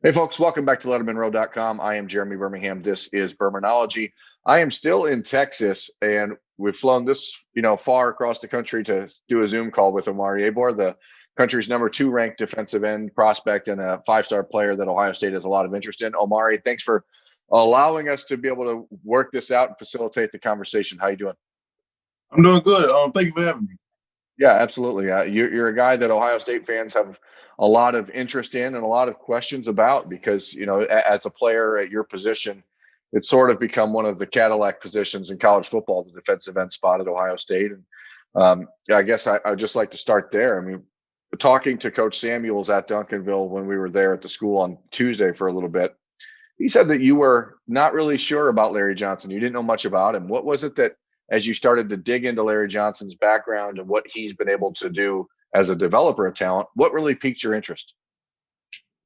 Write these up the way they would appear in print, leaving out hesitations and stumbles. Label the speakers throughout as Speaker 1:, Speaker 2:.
Speaker 1: Hey, folks, welcome back to LettermenRow.com. I am Jeremy Birmingham. This is Bermanology. I am still in Texas, and we've flown far across the country to do a Zoom call with Omari Abor, the country's #2 ranked defensive end prospect and a five-star player that Ohio State has a lot of interest in. Omari, thanks for allowing us to be able to work this out and facilitate the conversation. How you doing?
Speaker 2: I'm doing good. Thank you for having me.
Speaker 1: Yeah, absolutely. You're a guy that Ohio State fans have a lot of interest in and a lot of questions about because, as a player at your position, it's sort of become one of the Cadillac positions in college football, the defensive end spot at Ohio State. And I guess I'd just like to start there. I mean, talking to Coach Samuels at Duncanville when we were there at the school on Tuesday for a little bit, he said that you were not really sure about Larry Johnson. You didn't know much about him. What was it that, as you started to dig into Larry Johnson's background and what he's been able to do as a developer of talent, what really piqued your interest?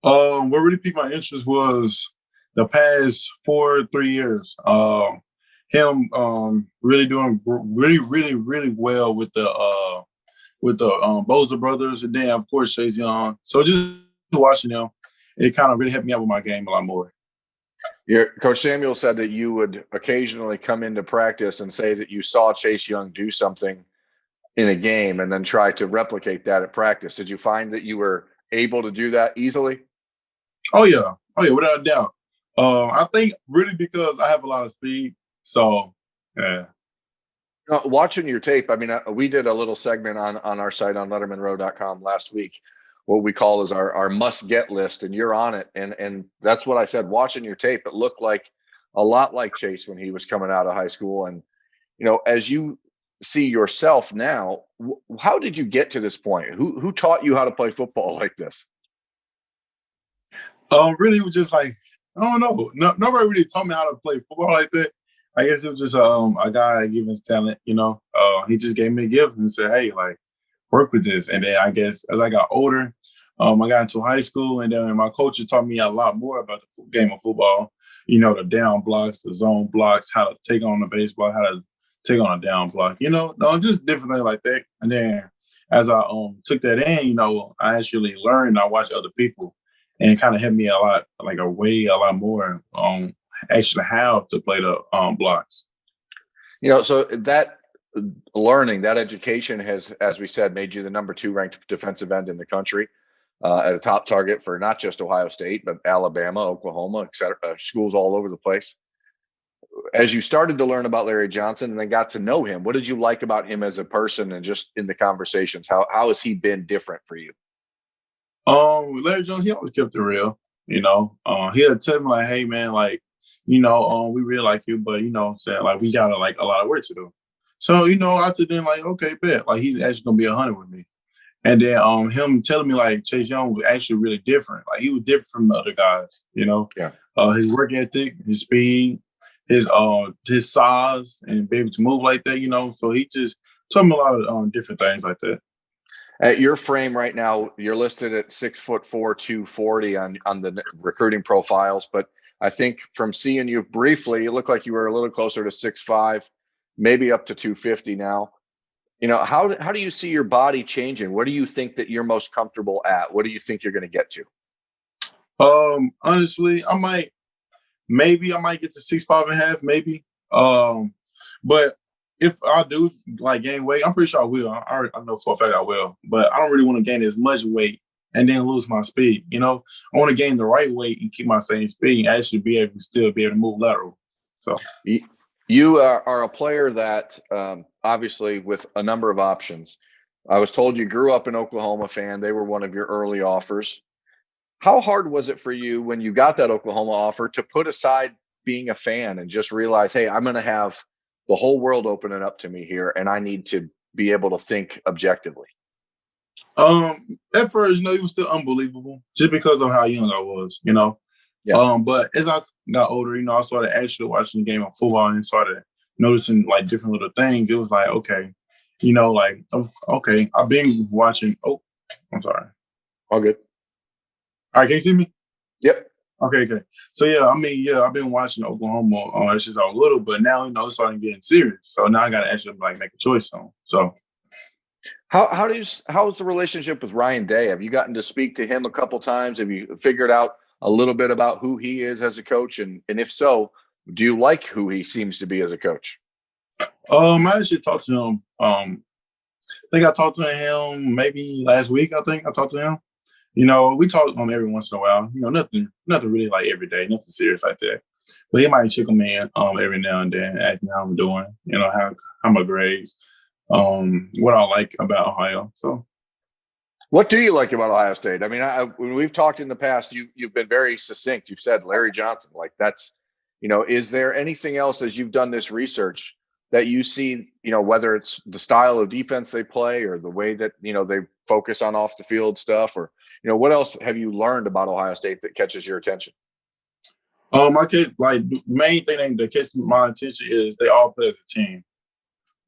Speaker 2: What really piqued my interest was the past 3 years. Him really doing really well with the Boza brothers, and then of course Chase Young. So just watching them, it kind of really helped me out with my game a lot more.
Speaker 1: Coach Samuel said that you would occasionally come into practice and say that you saw Chase Young do something in a game and then try to replicate that at practice. Did you find that you were able to do that easily?
Speaker 2: Oh yeah, without a doubt. I think really because I have a lot of speed. So yeah.
Speaker 1: Watching your tape, I mean, we did a little segment on our site on lettermenrow.com last week, what we call is our must get list, and you're on it. And that's what I said. Watching your tape, it looked like a lot like Chase when he was coming out of high school. And, as you see yourself now, how did you get to this point? Who taught you how to play football like this?
Speaker 2: Really, it was just like I don't know. Nobody really taught me how to play football like that. I guess it was just a guy giving his talent. He just gave me a gift and said, "Hey, like work with this." And then I guess as I got older, I got into high school, and then my coach taught me a lot more about the game of football. The down blocks, the zone blocks, how to take on the base block, how to take on a down block. Just different things like that. And then as I took that in, I actually learned. I watched other people, and kind of helped me a lot, like a lot more actually how to play the blocks.
Speaker 1: So that learning, that education has, as we said, made you the #2 ranked defensive end in the country, at a top target for not just Ohio State, but Alabama, Oklahoma, et cetera, schools all over the place. As you started to learn about Larry Johnson and then got to know him, what did you like about him as a person and just in the conversations? How has he been different for you?
Speaker 2: Larry Jones, he always kept it real. He'll tell me like, "Hey man, like, we really like you, but saying like we got like a lot of work to do." So after then, like, okay, bet, like he's actually gonna be 100 with me. And then him telling me like Chase Young was actually really different. Like he was different from the other guys.
Speaker 1: Yeah.
Speaker 2: His work ethic, his speed, his size, and be able to move like that. So he just told me a lot of different things like that.
Speaker 1: At your frame right now, you're listed at 6'4", 240 on the recruiting profiles. But I think from seeing you briefly, it looked like you were a little closer to 6'5", maybe up to 250 now. How do you see your body changing? What do you think that you're most comfortable at? What do you think you're going to get to?
Speaker 2: Honestly, I might get to 6'5.5", maybe. But if I do like gain weight, I'm pretty sure I will. I know for a fact I will. But I don't really want to gain as much weight and then lose my speed. I want to gain the right weight and keep my same speed and actually still be able to move lateral. So
Speaker 1: you are a player that obviously with a number of options. I was told you grew up an Oklahoma fan. They were one of your early offers. How hard was it for you when you got that Oklahoma offer to put aside being a fan and just realize, hey, I'm going to have the whole world opening up to me here, and I need to be able to think objectively?
Speaker 2: At first, it was still unbelievable just because of how young I was,
Speaker 1: Yeah.
Speaker 2: But as I got older, I started actually watching the game of football and started noticing like different little things. It was like, okay, okay, I've been watching. Oh, I'm sorry.
Speaker 1: All good.
Speaker 2: All right, can you see me?
Speaker 1: Yep.
Speaker 2: Okay. So I've been watching Oklahoma. It's just a little, but now it's starting getting serious. So now I got to actually like make a choice on. So
Speaker 1: how's the relationship with Ryan Day? Have you gotten to speak to him a couple times? Have you figured out a little bit about who he is as a coach? And if so, do you like who he seems to be as a coach?
Speaker 2: I actually talked to him. I think I talked to him maybe last week. I think I talked to him. We talk on every once in a while. Nothing really like every day, nothing serious like that. But he might check me in every now and then, ask me how I'm doing. How my grades, what I like about Ohio. So,
Speaker 1: what do you like about Ohio State? I mean, when we've talked in the past, you've been very succinct. You've said Larry Johnson. Like that's, is there anything else as you've done this research that you see, whether it's the style of defense they play or the way that, they focus on off the field stuff, or, what else have you learned about Ohio State that catches your attention?
Speaker 2: I could the main thing that catches my attention is they all play as a team.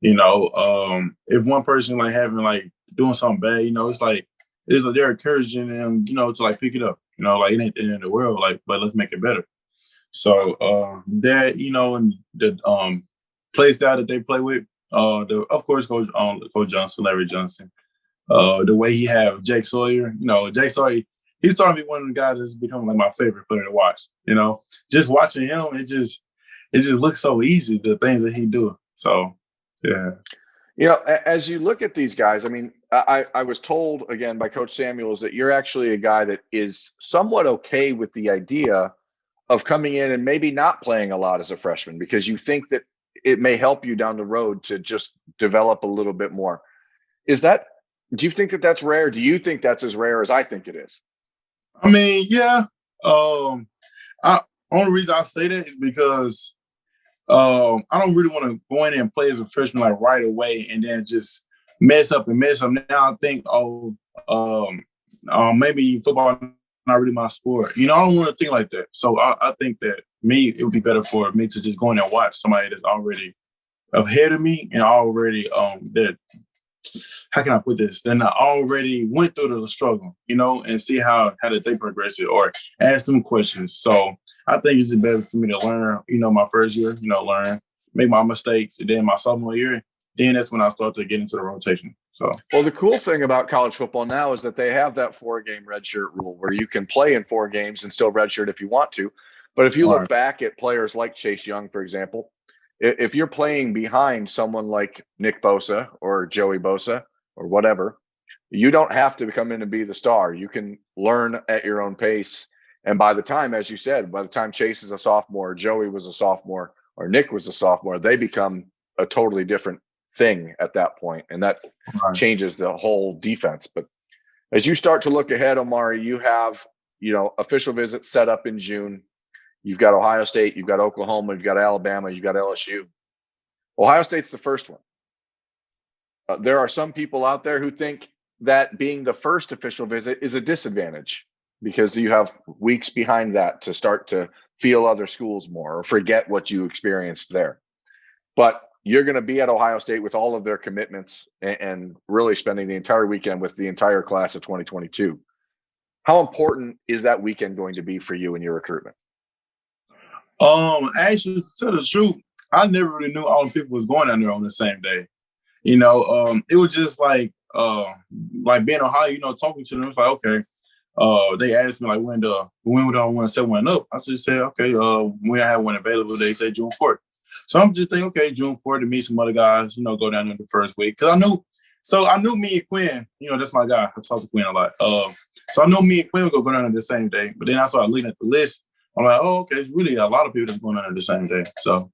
Speaker 2: If one person having doing something bad, they're encouraging them, to pick it up. It ain't the end of the world, but let's make it better. So that, and the play style that they play with, of course, Coach Johnson, Larry Johnson, the way he have Jake Sawyer, Jake Sawyer, he's starting to be one of the guys that's becoming my favorite player to watch. Just watching him, it just looks so easy, the things that he do. So, yeah.
Speaker 1: As you look at these guys, I mean, I was told again by Coach Samuels that you're actually a guy that is somewhat okay with the idea of coming in and maybe not playing a lot as a freshman because you think that it may help you down the road to just develop a little bit more. Do you think that that's rare? Do you think that's as rare as I think it is?
Speaker 2: I mean, yeah. Only reason I say that is because I don't really want to go in and play as a freshman right away and then just mess up. Now I think, maybe football not really my sport. I don't want to think like that. So I think that it would be better for me to just go in and watch somebody that's already ahead of me and already that. How can I put this? Then I already went through the struggle, and see how did they progress it or ask them questions. So I think it's just better for me to learn, my first year, learn, make my mistakes. And then my sophomore year, then that's when I start to get into the rotation. So,
Speaker 1: well, the cool thing about college football now is that they have that 4-game redshirt rule where you can play in 4 games and still redshirt if you want to. But if you look back at players like Chase Young, for example, if you're playing behind someone like Nick Bosa or Joey Bosa or whatever, you don't have to come in and be the star. You can learn at your own pace. And by the time, as you said, by the time Chase is a sophomore, Joey was a sophomore, or Nick was a sophomore, they become a totally different thing at that point. And that changes the whole defense. But as you start to look ahead, Omari, you have, official visits set up in June. You've got Ohio State, you've got Oklahoma, you've got Alabama, you've got LSU. Ohio State's the first one. There are some people out there who think that being the first official visit is a disadvantage because you have weeks behind that to start to feel other schools more or forget what you experienced there. But you're going to be at Ohio State with all of their commitments and really spending the entire weekend with the entire class of 2022. How important is that weekend going to be for you in your recruitment?
Speaker 2: Actually, to tell the truth, I never really knew all the people was going down there on the same day. It was just like being Ohio, talking to them. It's like, okay. They asked me when would I want to set one up? I just said, okay, when I have one available, they said June 4th. So I'm just thinking, okay, June 4th to meet some other guys, go down there the first week. Cause I knew me and Quinn, that's my guy. I talk to Quinn a lot. So I know me and Quinn would go down there the same day. But then I started looking at the list. I'm like, oh, okay, it's really a lot of people that's going down there the same day. So,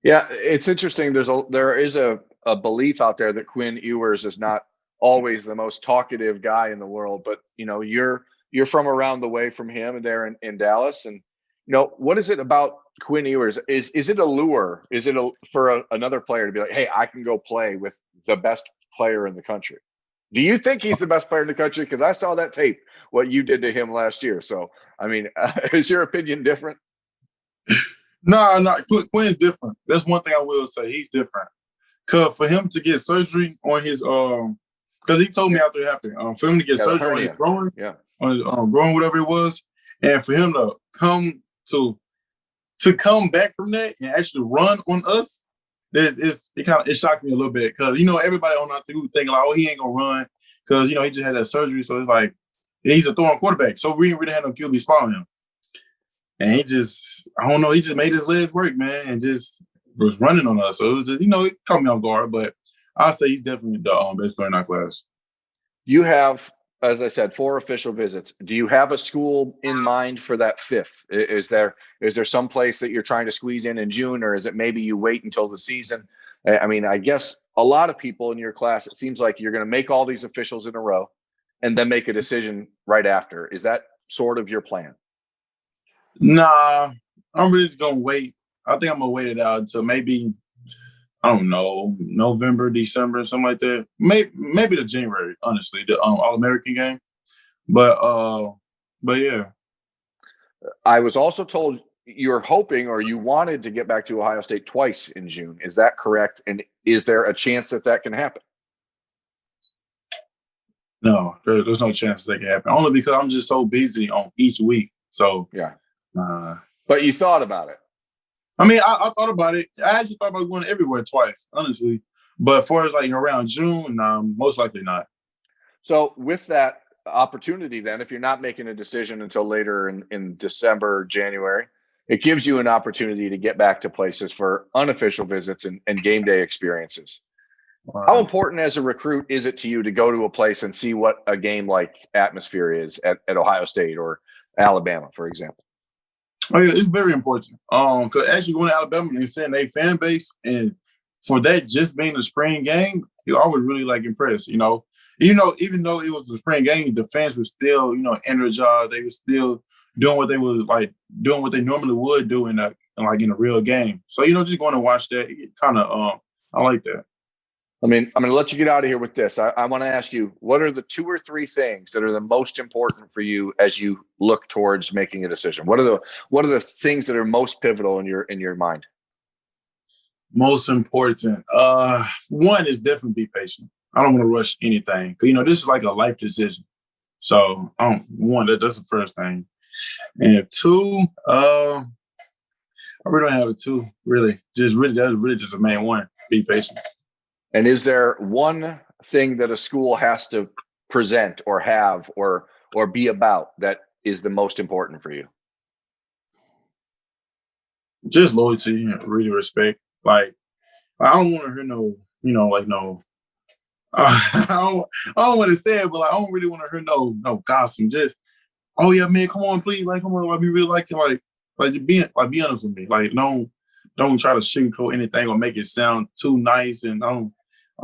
Speaker 1: yeah, it's interesting. There is a belief out there that Quinn Ewers is not always the most talkative guy in the world, but you're from around the way from him and there in Dallas. And what is it about Quinn Ewers? Is it a lure? Is it for another player to be like, hey, I can go play with the best player in the country? Do you think he's the best player in the country? Because I saw that tape, what you did to him last year. So, I mean, is your opinion different?
Speaker 2: No, Quinn's different. That's one thing I will say. He's different. Cause for him to get surgery on his because he told me after it happened, for him to get surgery on his groin, on his groin, whatever it was, and for him to come back from that and actually run on us, it shocked me a little bit because everybody on our team thinking like, oh, he ain't gonna run because he just had that surgery, so it's like he's a throwing quarterback, so we didn't really have no QB spot on him. and he just, I don't know, he just made his legs work, man, and just was running on us. So it was just, it caught me off guard, but I'll say he's definitely the best player in our class.
Speaker 1: You have, as I said, 4 official visits. Do you have a school in mind for that 5th? Is there some place that you're trying to squeeze in June, or is it maybe you wait until the season? I mean, I guess a lot of people in your class, it seems like you're going to make all these officials in a row and then make a decision right after. Is that sort of your plan?
Speaker 2: Nah, I'm really just gonna wait. I think I'm gonna wait it out until maybe, I don't know, November, December, something like that. Maybe the January, honestly, the All American game. But yeah.
Speaker 1: I was also told you're hoping or you wanted to get back to Ohio State twice in June. Is that correct? And is there a chance that can happen?
Speaker 2: No, there's no chance that can happen. Only because I'm just so busy on each week. So
Speaker 1: yeah. But you thought about it.
Speaker 2: I mean, I thought about it. I actually thought about going everywhere twice, honestly. But as far as like around June, most likely not.
Speaker 1: So with that opportunity, then, if you're not making a decision until later in December, January, it gives you an opportunity to get back to places for unofficial visits and game day experiences. Wow. How important as a recruit is it to you to go to a place and see what a game like atmosphere is at Ohio State or Alabama, for example?
Speaker 2: Oh yeah, it's very important. Because actually going to Alabama and seeing their fan base, and for that just being a spring game, I was really like impressed. Even though it was a spring game, the fans were still, energized. They were still doing what they normally would do in a real game. So just going to watch that, it kind of I like that.
Speaker 1: I mean, I'm going to let you get out of here with this. I want to ask you, what are the 2 or 3 things that are the most important for you as you look towards making a decision? What are the things that are most pivotal in your mind?
Speaker 2: Most important. One is definitely be patient. I don't want to rush anything. This is like a life decision. So that's the first thing. And 2, I really don't have a 2, really. That's really just a main one. Be patient.
Speaker 1: And is there one thing that a school has to present or have or be about that is the most important for you?
Speaker 2: Just loyalty and really respect. Like, I don't want to hear no, I don't want to say it, but I don't really want to hear no gossip. Just, oh yeah, man, come on, please, come on, we really like it, be honest with me. Don't try to sugarcoat anything or make it sound too nice, and I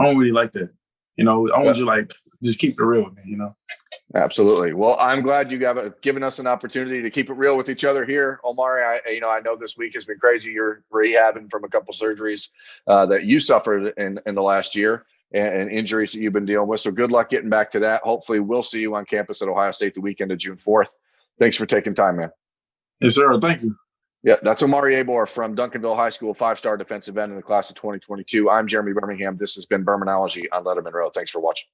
Speaker 2: don't really like that. I want you just keep it real with me,
Speaker 1: Absolutely. Well, I'm glad you have given us an opportunity to keep it real with each other here, Omari. I know this week has been crazy. You're rehabbing from a couple surgeries that you suffered in the last year and injuries that you've been dealing with. So good luck getting back to that. Hopefully we'll see you on campus at Ohio State the weekend of June 4th. Thanks for taking time, man.
Speaker 2: Yes, sir. Thank you.
Speaker 1: Yeah, that's Omari Abor from Duncanville High School, 5-star defensive end in the class of 2022. I'm Jeremy Birmingham. This has been Bermanology on Lettermen Row. Thanks for watching.